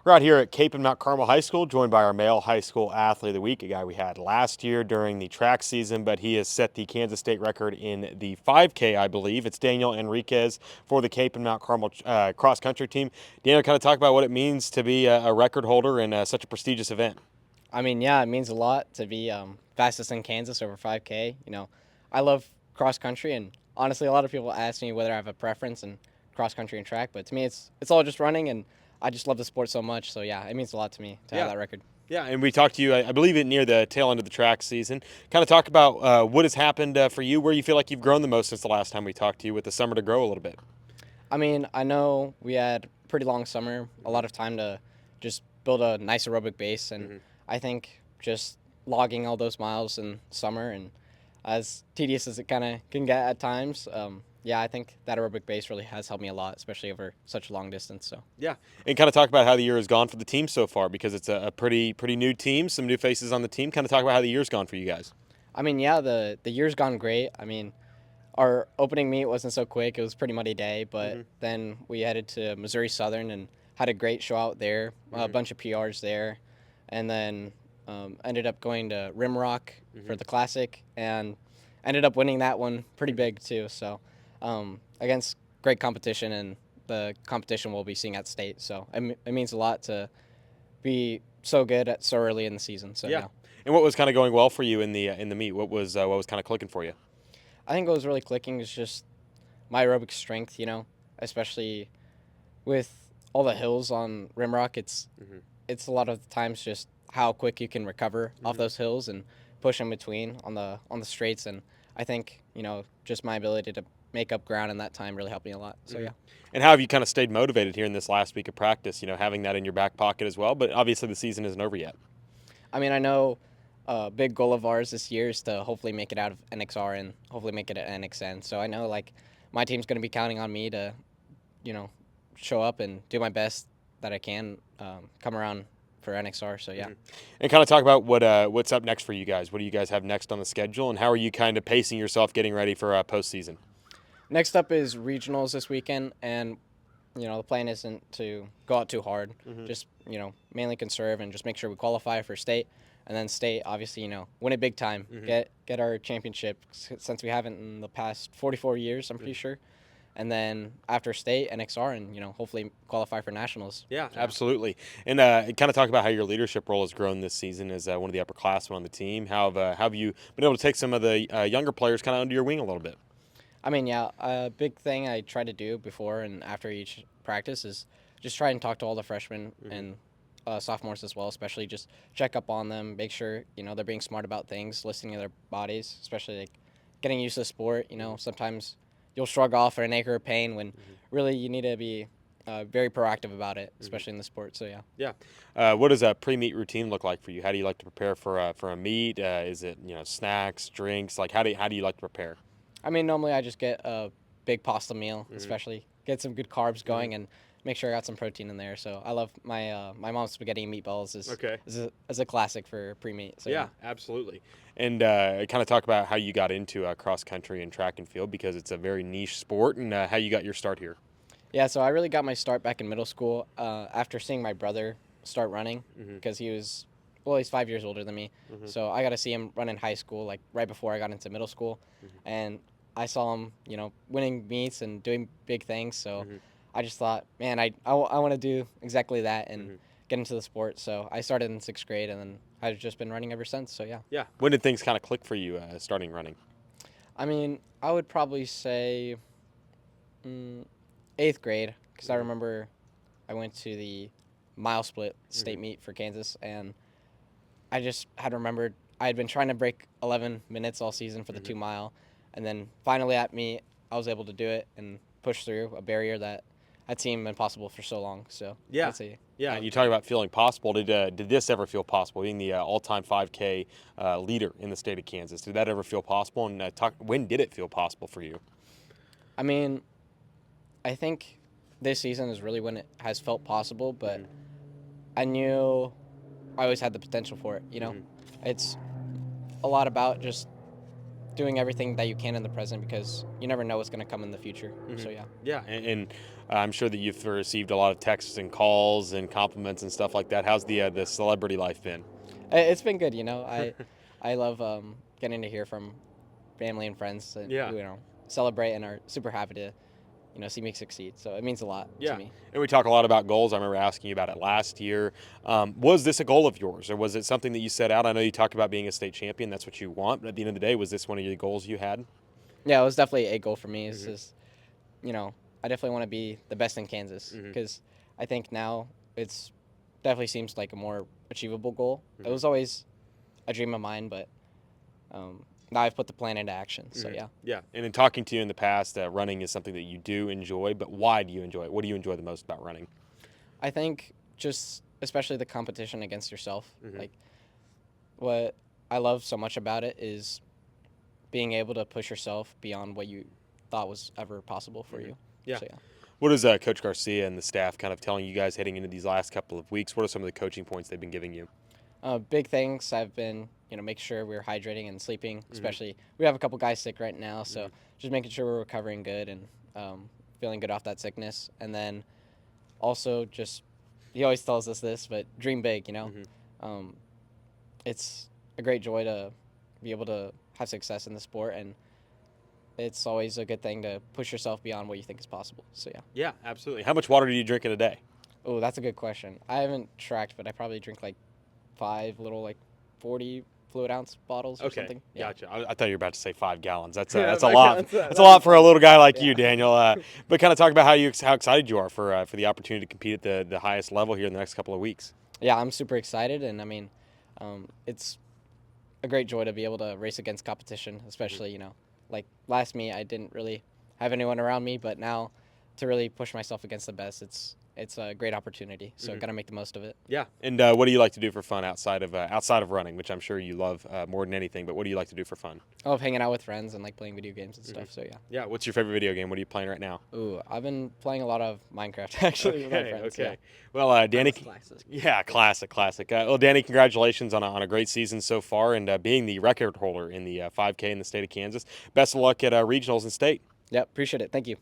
We're out here at Cape and Mount Carmel High School, joined by our male high school athlete of the week, a guy we had last year during the track season, but he has set the Kansas State record in the 5K, I believe. It's Daniel Enriquez for the Cape and Mount Carmel cross country team. Daniel, kind of talk about what it means to be a record holder in such a prestigious event. I mean, yeah, it means a lot to be fastest in Kansas over 5K. I love cross country, and honestly, a lot of people ask me whether I have a preference in cross country and track, but to me, it's all just running, and I just love the sport so much. So yeah, it means a lot to me to have Yeah. that record. Yeah, and we talked to you, I believe, it near the tail end of the track season. Kind of talk about what has happened for you, where you feel like you've grown the most since the last time we talked to you, with the summer to grow a little bit. I mean, I know we had a pretty long summer, a lot of time to just build a nice aerobic base, and I think just logging all those miles in summer and as tedious as it kind of can get at times, yeah, I think that aerobic base really has helped me a lot, especially over such a long distance. So Yeah, and kind of talk about how the year has gone for the team so far, because it's a pretty new team, some new faces on the team. Kind of talk about how the year's gone for you guys. I mean, yeah, the year's gone great. I mean, our opening meet wasn't so quick. It was a pretty muddy day, but then we headed to Missouri Southern and had a great show out there, a bunch of PRs there, and then ended up going to Rimrock for the Classic and ended up winning that one pretty big too. So against great competition and the competition we'll be seeing at state. So it means a lot to be so good at so early in the season. So yeah. And what was kind of going well for you in the meet? What was kind of clicking for you? I think what was really clicking is just my aerobic strength, especially with all the hills on Rimrock. It's a lot of times just how quick you can recover off those hills and push in between on the straights. And I think just my ability to make up ground in that time really helped me a lot. So yeah. And how have you kind of stayed motivated here in this last week of practice? Having that in your back pocket as well. But obviously the season isn't over yet. I mean, I know a big goal of ours this year is to hopefully make it out of NXR and hopefully make it at NXN. So I know my team's going to be counting on me to, show up and do my best that I can come around for NXR. So yeah. And kind of talk about what's up next for you guys. What do you guys have next on the schedule, and how are you kind of pacing yourself getting ready for postseason? Next up is regionals this weekend, and the plan isn't to go out too hard. Just mainly conserve and just make sure we qualify for state, and then state obviously win it big time. Get our championship since we haven't in the past 44 years. I'm pretty sure. And then after state, NXR, and hopefully qualify for nationals. Yeah, absolutely. And kind of talk about how your leadership role has grown this season as one of the upperclassmen on the team. How have you been able to take some of the younger players kind of under your wing a little bit? I mean, yeah, a big thing I try to do before and after each practice is just try and talk to all the freshmen and sophomores as well, especially just check up on them, make sure they're being smart about things, listening to their bodies, especially getting used to the sport. Sometimes you'll shrug off at an acre of pain when really you need to be very proactive about it, especially in the sport. So yeah. Yeah. What does a pre-meet routine look like for you? How do you like to prepare for a meet? Is it snacks, drinks? Like how do you like to prepare? I mean, normally I just get a big pasta meal, especially get some good carbs going and make sure I got some protein in there. So I love my mom's spaghetti and meatballs is a classic for pre-meet. So Yeah, absolutely. And kind of talk about how you got into cross country and track and field, because it's a very niche sport, and how you got your start here. Yeah, so I really got my start back in middle school after seeing my brother start running because he's 5 years older than me. So I got to see him run in high school, like right before I got into middle school. And I saw him, winning meets and doing big things. So I just thought, man, I want to do exactly that and get into the sport. So I started in 6th grade, and then I've just been running ever since. So yeah. Yeah. When did things kind of click for you starting running? I mean, I would probably say 8th grade, because I remember I went to the mile split state meet for Kansas, and I just had remembered I had been trying to break 11 minutes all season for the 2 mile, and then finally at meet I was able to do it and push through a barrier that had seemed impossible for so long. So Yeah. I'd say, Yeah, and you talk about feeling possible. Did this ever feel possible, being the all-time 5K leader in the state of Kansas? Did that ever feel possible? And when did it feel possible for you? I mean, I think this season is really when it has felt possible, but I knew I always had the potential for it. It's a lot about just doing everything that you can in the present because you never know what's going to come in the future. So yeah. Yeah, and I'm sure that you've received a lot of texts and calls and compliments and stuff like that. How's the celebrity life been? It's been good. I love getting to hear from family and friends that Yeah. who celebrate and are super happy to see me succeed. So it means a lot to Yeah, me. and we talk a lot about goals. I remember asking you about it last year. Was this a goal of yours, or was it something that you set out? I know you talked about being a state champion. That's what you want. But at the end of the day, was this one of your goals you had? Yeah, it was definitely a goal for me. It's Mm-hmm. just I definitely want to be the best in Kansas Mm-hmm. because I think now it's definitely seems like a more achievable goal. It Mm-hmm. was always a dream of mine, but now I've put the plan into action. So Mm-hmm. yeah. Yeah, and in talking to you in the past, running is something that you do enjoy. But why do you enjoy it? What do you enjoy the most about running? I think just especially the competition against yourself. Mm-hmm. Like what I love so much about it is being able to push yourself beyond what you thought was ever possible for Mm-hmm. you. Yeah. So yeah. What is Coach Garcia and the staff kind of telling you guys heading into these last couple of weeks? What are some of the coaching points they've been giving you? Big things. I've been, make sure we're hydrating and sleeping. Mm-hmm. Especially, we have a couple guys sick right now, so Mm-hmm. just making sure we're recovering good and feeling good off that sickness. And then also just, he always tells us this, but dream big. Mm-hmm. Um, it's a great joy to be able to have success in the sport, and it's always a good thing to push yourself beyond what you think is possible. So yeah. Yeah, absolutely. How much water do you drink in a day? Oh, that's a good question. I haven't tracked, but I probably drink like 5 little 40 fluid ounce bottles or Okay, something. Yeah. gotcha. I thought you were about to say 5 gallons. Yeah, That's a 5 lot. gallons, That's a lot for a little guy like yeah. you, Daniel. But kind of talk about how excited you are for the opportunity to compete at the highest level here in the next couple of weeks. Yeah, I'm super excited, and I mean, it's a great joy to be able to race against competition, especially like last meet I didn't really have anyone around me, but now to really push myself against the best, it's a great opportunity. So gotta make the most of it. Yeah. And what do you like to do for fun outside of running, which I'm sure you love more than anything? But what do you like to do for fun? I love hanging out with friends and like playing video games and stuff. So yeah. Yeah. What's your favorite video game? What are you playing right now? Ooh, I've been playing a lot of Minecraft actually with my friends. Okay. Yeah. Well, Danny. Classic. Yeah, classic. Well, Danny, congratulations on a great season so far and being the record holder in the 5K in the state of Kansas. Best of luck at regionals and state. Yep, appreciate it. Thank you.